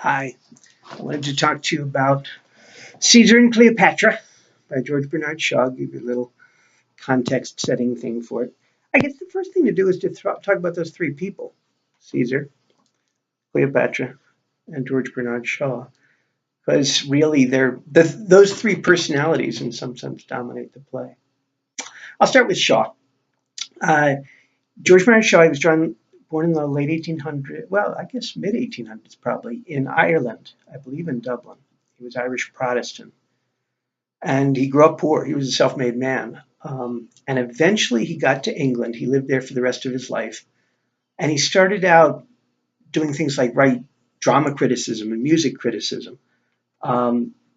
Hi, I wanted to talk to you about Caesar and Cleopatra by George Bernard Shaw. Give you a little context setting thing for it. I guess the first thing to do is to talk about those three people, Caesar, Cleopatra, and George Bernard Shaw, because really those three personalities in some sense dominate the play. I'll start with Shaw. Uh, George Bernard Shaw, he was born in the late 1800s, well, I guess mid 1800s probably, in Ireland, I believe in Dublin. He was Irish Protestant. And he grew up poor. He was a self-made man. And eventually he got to England. He lived there for the rest of his life. And he started out doing things like write drama criticism and music criticism,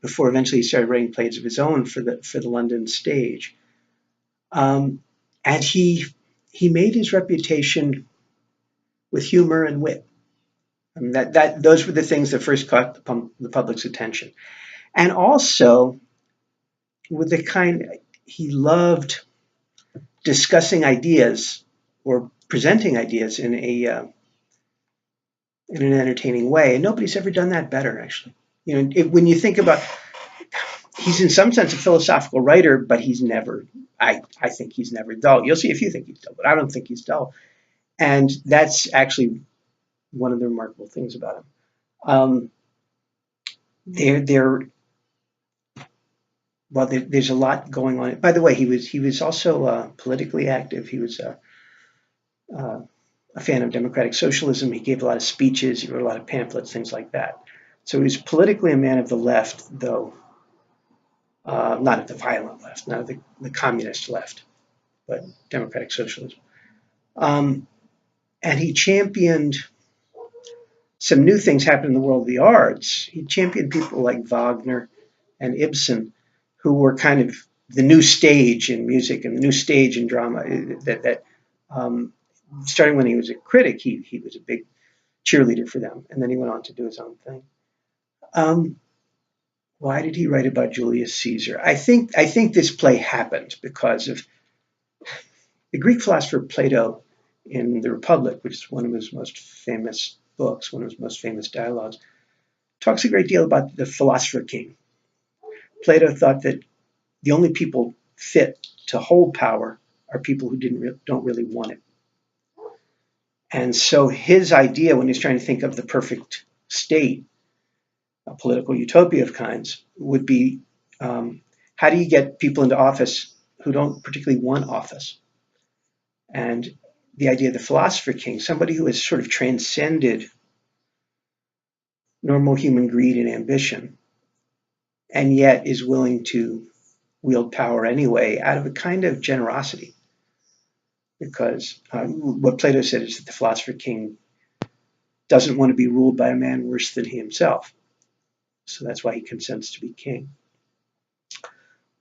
before eventually he started writing plays of his own for the London stage. And he made his reputation with humor and wit. I mean, those were the things that first caught the public's attention. And also, with the kind he loved discussing ideas or presenting ideas in an entertaining way, and nobody's ever done that better, actually. When you think about, he's in some sense a philosophical writer, but he's never. I think he's never dull. You'll see if you think he's dull, but I don't think he's dull, and that's actually one of the remarkable things about him. There Well, there's a lot going on. By the way, he was also politically active. He was a fan of democratic socialism. He gave a lot of speeches. He wrote a lot of pamphlets, things like that. So he was politically a man of the left, though not of the violent left, not of the communist left, but democratic socialism. And he championed some new things happening in the world of the arts. He championed people like Wagner and Ibsen, who were kind of the new stage in music and the new stage in drama. Starting when he was a critic, he was a big cheerleader for them, and then he went on to do his own thing. Why did he write about Julius Caesar? I think this play happened because of the Greek philosopher Plato in the Republic, which is one of his most famous books, one of his most famous dialogues, talks a great deal about the philosopher king. Plato thought that the only people fit to hold power are people who don't really want it. And so his idea, when he's trying to think of the perfect state, a political utopia of kinds, would be how do you get people into office who don't particularly want office? And the idea of the philosopher king, somebody who has sort of transcended normal human greed and ambition, and yet is willing to wield power anyway out of a kind of generosity. Because what Plato said is that the philosopher king doesn't want to be ruled by a man worse than he himself. So that's why he consents to be king.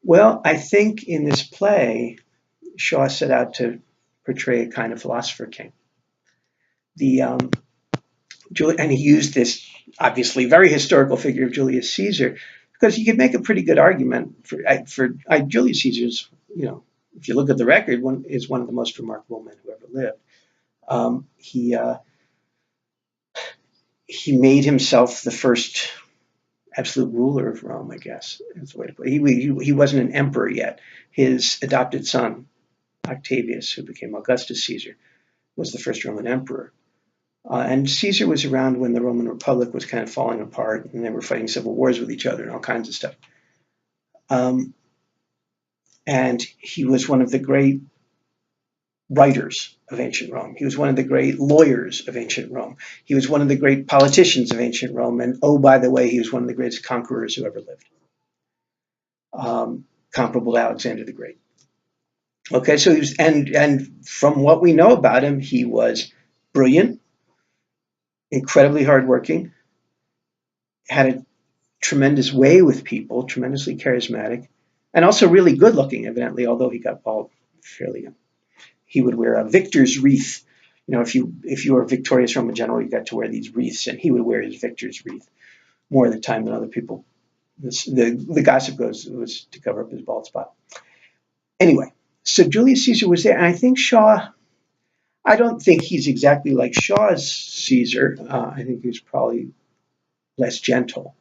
Well, I think in this play, Shaw set out to portray a kind of philosopher king. And he used this obviously very historical figure of Julius Caesar because you could make a pretty good argument for Julius Caesar's, if you look at the record, is one of the most remarkable men who ever lived. He made himself the first absolute ruler of Rome, I guess is the way to put it. He wasn't an emperor yet. His adopted son, Octavius, who became Augustus Caesar, was the first Roman emperor. And Caesar was around when the Roman Republic was kind of falling apart, and they were fighting civil wars with each other and all kinds of stuff. And he was one of the great writers of ancient Rome. He was one of the great lawyers of ancient Rome. He was one of the great politicians of ancient Rome. And oh, by the way, he was one of the greatest conquerors who ever lived, comparable to Alexander the Great. Okay, so he was, and from what we know about him, he was brilliant, incredibly hardworking, had a tremendous way with people, tremendously charismatic, and also really good looking, evidently, although he got bald fairly young. He would wear a victor's wreath. If you were a victorious Roman general, you got to wear these wreaths, and he would wear his victor's wreath more of the time than other people. The gossip goes it was to cover up his bald spot. Anyway, so Julius Caesar was there, and I think Shaw, I don't think he's exactly like Shaw's Caesar. I think he's probably less gentle.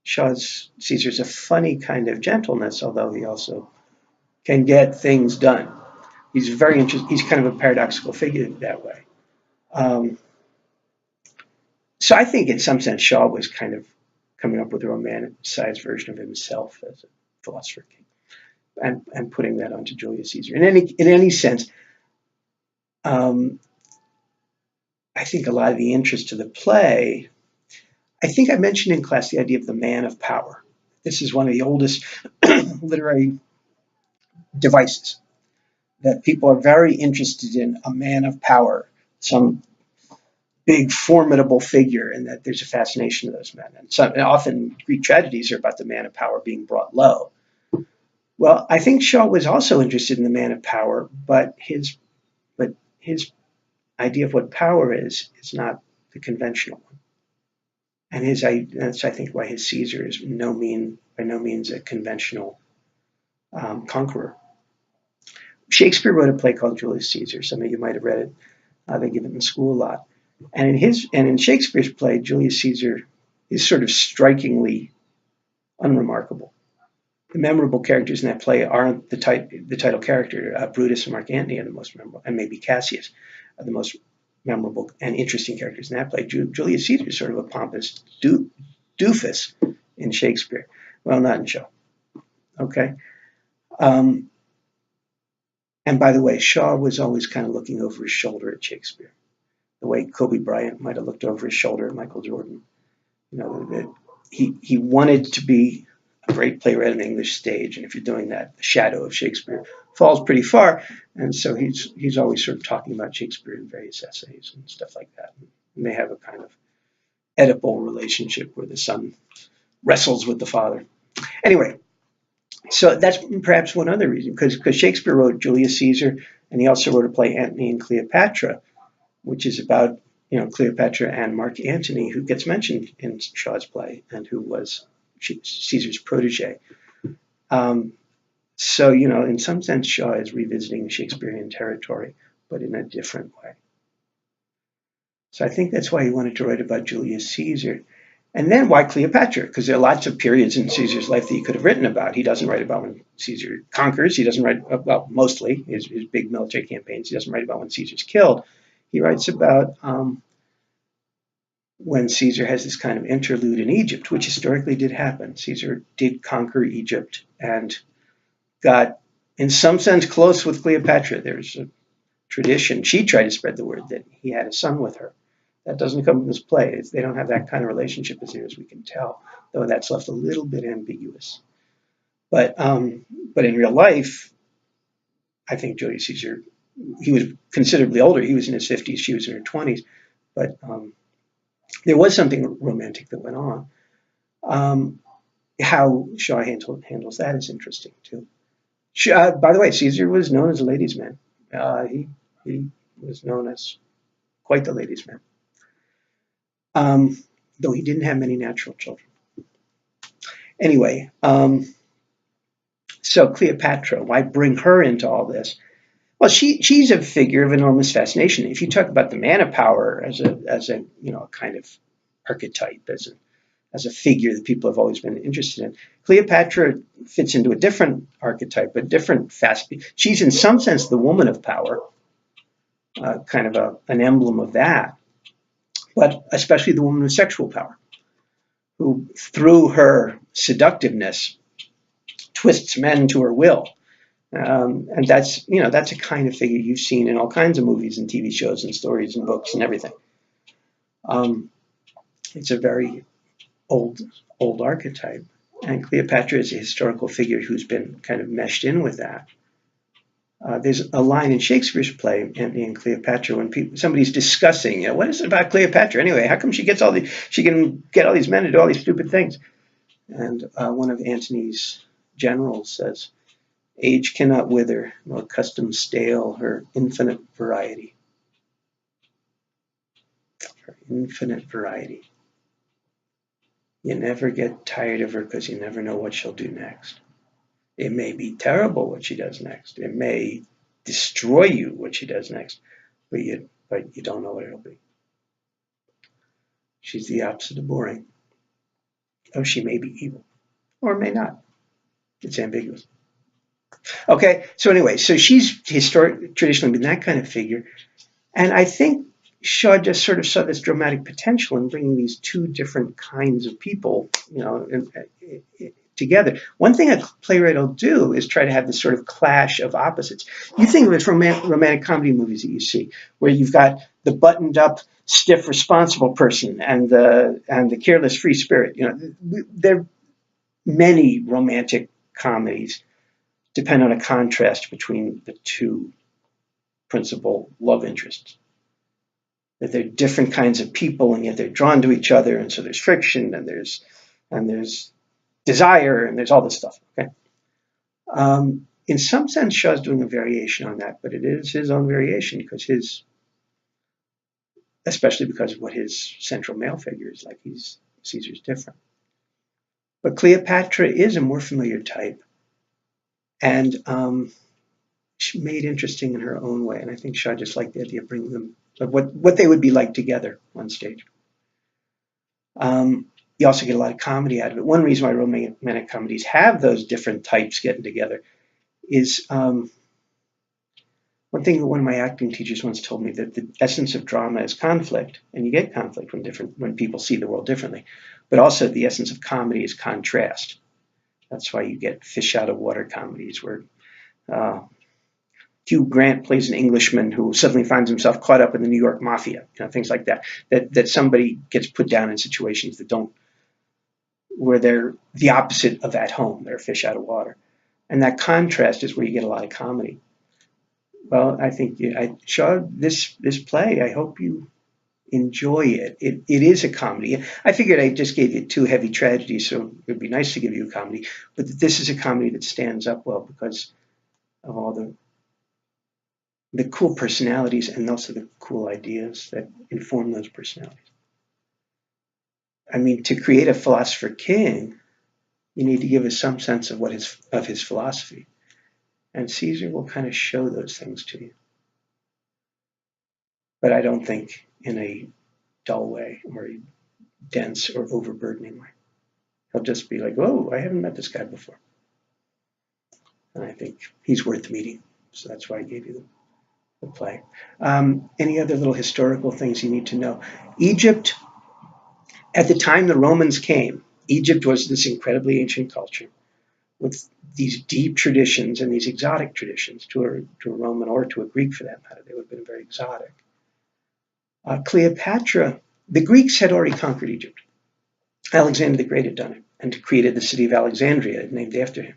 Shaw's Caesar's a funny kind of gentleness, although he also can get things done. He's very interesting. He's kind of a paradoxical figure that way. Um, so I think, in some sense, Shaw was kind of coming up with a romanticized version of himself as a philosopher king, and putting that onto Julius Caesar. In any sense, um, I think a lot of the interest to the play. I think I mentioned in class the idea of the man of power. This is one of the oldest literary devices that people are very interested in, a man of power, some big formidable figure, and that there's a fascination of those men. And often Greek tragedies are about the man of power being brought low. Well, I think Shaw was also interested in the man of power, but his idea of what power is not the conventional one. And that's, I think, why his Caesar is by no means a conventional conqueror. Shakespeare wrote a play called Julius Caesar. Some of you might have read it. They give it in school a lot. And in Shakespeare's play, Julius Caesar is sort of strikingly unremarkable. The memorable characters in that play aren't the title character. Brutus and Mark Antony are the most memorable, and maybe Cassius are the most memorable and interesting characters in that play. Julius Caesar is sort of a pompous doofus in Shakespeare. Well, not in Shaw. Okay. And by the way, Shaw was always kind of looking over his shoulder at Shakespeare, the way Kobe Bryant might have looked over his shoulder at Michael Jordan. He wanted to be a great playwright on the English stage, and if you're doing that, the shadow of Shakespeare falls pretty far. And so he's always sort of talking about Shakespeare in various essays and stuff like that. And they have a kind of Oedipal relationship where the son wrestles with the father. Anyway, so that's perhaps one other reason, because Shakespeare wrote Julius Caesar, and he also wrote a play, Antony and Cleopatra, which is about Cleopatra and Mark Antony, who gets mentioned in Shaw's play and who was Caesar's protege. So, in some sense, Shaw is revisiting Shakespearean territory, but in a different way. So I think that's why he wanted to write about Julius Caesar. And then why Cleopatra? Because there are lots of periods in Caesar's life that he could have written about. He doesn't write about when Caesar conquers. He doesn't write about, mostly, his big military campaigns. He doesn't write about when Caesar's killed. He writes about when Caesar has this kind of interlude in Egypt, which historically did happen. Caesar did conquer Egypt and got, in some sense, close with Cleopatra. There's a tradition. She tried to spread the word that he had a son with her. That doesn't come from this play. They don't have that kind of relationship as near as we can tell, though that's left a little bit ambiguous. But in real life, I think Julius Caesar, he was considerably older. He was in his 50s. She was in her 20s. But there was something romantic that went on. How Shaw handles that is interesting, too. By the way, Caesar was known as a ladies' man. He was known as quite the ladies' man. Though he didn't have many natural children. Anyway, so Cleopatra, why bring her into all this? Well, she's a figure of enormous fascination. If you talk about the man of power as a kind of archetype, as a figure that people have always been interested in, Cleopatra fits into a different archetype, a different facet. She's in some sense the woman of power, kind of an emblem of that, but especially the woman with sexual power, who through her seductiveness twists men to her will. And that's a kind of figure you've seen in all kinds of movies and TV shows and stories and books and everything. It's a very old archetype, and Cleopatra is a historical figure who's been kind of meshed in with that. There's a line in Shakespeare's play, Antony and Cleopatra, when somebody's discussing, what is it about Cleopatra anyway? How come she can get all these men to do all these stupid things? And one of Antony's generals says, "Age cannot wither, nor custom stale her infinite variety." Her infinite variety. You never get tired of her because you never know what she'll do next. It may be terrible what she does next. It may destroy you what she does next, but you don't know what it'll be. She's the opposite of boring. oh, she may be evil or may not. It's ambiguous. Okay, so anyway, so she's traditionally been that kind of figure. And I think Shaw just sort of saw this dramatic potential in bringing these two different kinds of people, together. One thing a playwright will do is try to have this sort of clash of opposites. You think of it from romantic comedy movies that you see, where you've got the buttoned-up, stiff, responsible person and the careless, free spirit. There are many romantic comedies depend on a contrast between the two principal love interests. That they're different kinds of people, and yet they're drawn to each other, and so there's friction, and there's desire, and there's all this stuff. Okay. In some sense, Shaw's doing a variation on that, but it is his own variation especially because of what his central male figure is like. Caesar's different. But Cleopatra is a more familiar type, and made interesting in her own way. And I think Shaw just liked the idea of bringing them, of what they would be like together on stage. You also get a lot of comedy out of it. One reason why romantic comedies have those different types getting together is one thing that one of my acting teachers once told me, that the essence of drama is conflict, and you get conflict when people see the world differently. But also the essence of comedy is contrast. That's why you get fish out of water comedies where Hugh Grant plays an Englishman who suddenly finds himself caught up in the New York mafia, things like that. That somebody gets put down in situations where they're the opposite of at home. They're fish out of water. And that contrast is where you get a lot of comedy. Well, I think Shaw, this play, I hope you enjoy it. It is a comedy. I figured I just gave you two heavy tragedies, so it would be nice to give you a comedy. But this is a comedy that stands up well because of all the cool personalities and also the cool ideas that inform those personalities. I mean, to create a philosopher king, you need to give us some sense of his philosophy. And Caesar will kind of show those things to you. But I don't think in a dull way or a dense or overburdening way. He'll just be like, oh, I haven't met this guy before. And I think he's worth meeting. So that's why I gave you the play. Any other little historical things you need to know? Egypt, at the time the Romans came, Egypt was this incredibly ancient culture with these deep traditions and these exotic traditions. To a Roman or to a Greek for that matter, they would have been very exotic. Cleopatra, the Greeks had already conquered Egypt. Alexander the Great had done it and created the city of Alexandria, named after him,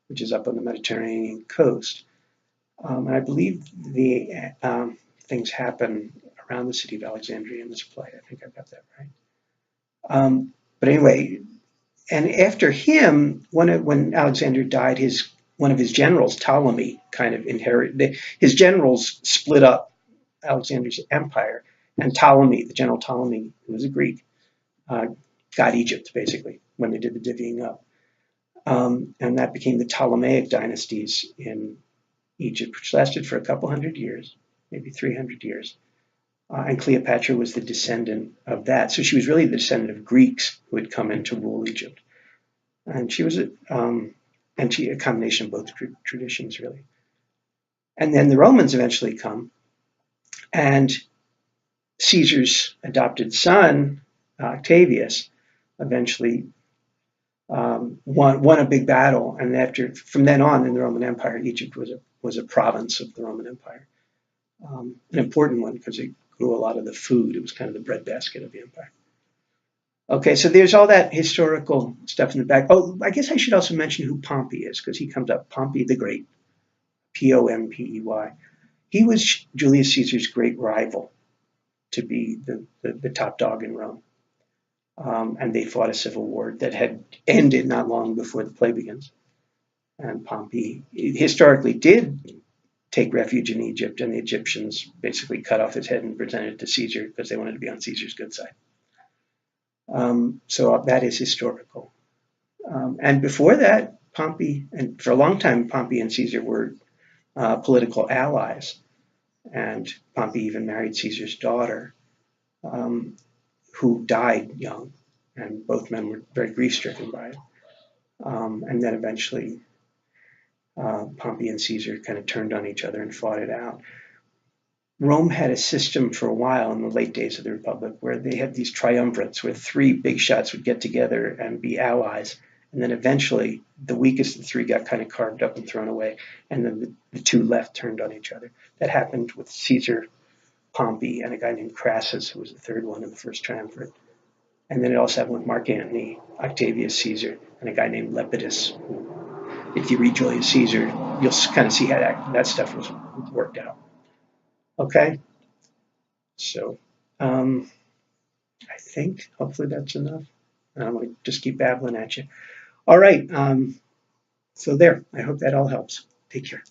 which is up on the Mediterranean coast. And I believe the things happen around the city of Alexandria in this play. I think I got that right. But anyway, and after him, when Alexander died, one of his generals, Ptolemy, kind of inherited. His generals split up Alexander's empire, and the general Ptolemy, who was a Greek, got Egypt basically when they did the divvying up, and that became the Ptolemaic dynasties in Egypt, which lasted for a couple hundred years, maybe 300 years. And Cleopatra was the descendant of that. So she was really the descendant of Greeks who had come in to rule Egypt. And she was a combination of both traditions, really. And then the Romans eventually come, and Caesar's adopted son, Octavius, eventually won a big battle. And from then on in the Roman Empire, Egypt was a province of the Roman Empire. An important one because it grew a lot of the food. It was kind of the breadbasket of the empire. Okay, so there's all that historical stuff in the back. Oh, I guess I should also mention who Pompey is, because he comes up. Pompey the Great, Pompey. He was Julius Caesar's great rival to be the top dog in Rome. And they fought a civil war that had ended not long before the play begins. And Pompey historically did take refuge in Egypt, and the Egyptians basically cut off his head and presented it to Caesar because they wanted to be on Caesar's good side. So that is historical. And before that, Pompey, and for a long time, Pompey and Caesar were political allies. And Pompey even married Caesar's daughter, who died young. and both men were very grief-stricken by it. And then eventually, Pompey and Caesar kind of turned on each other and fought it out. Rome had a system for a while in the late days of the Republic where they had these triumvirates where three big shots would get together and be allies. And then eventually the weakest of the three got kind of carved up and thrown away. And then the two left turned on each other. That happened with Caesar, Pompey, and a guy named Crassus, who was the third one in the first triumvirate. And then it also happened with Mark Antony, Octavius Caesar, and a guy named Lepidus. If you read Julius Caesar, you'll kind of see how that stuff was worked out. Okay, so I think hopefully that's enough. I'm going to just keep babbling at you. All right, so there. I hope that all helps. Take care.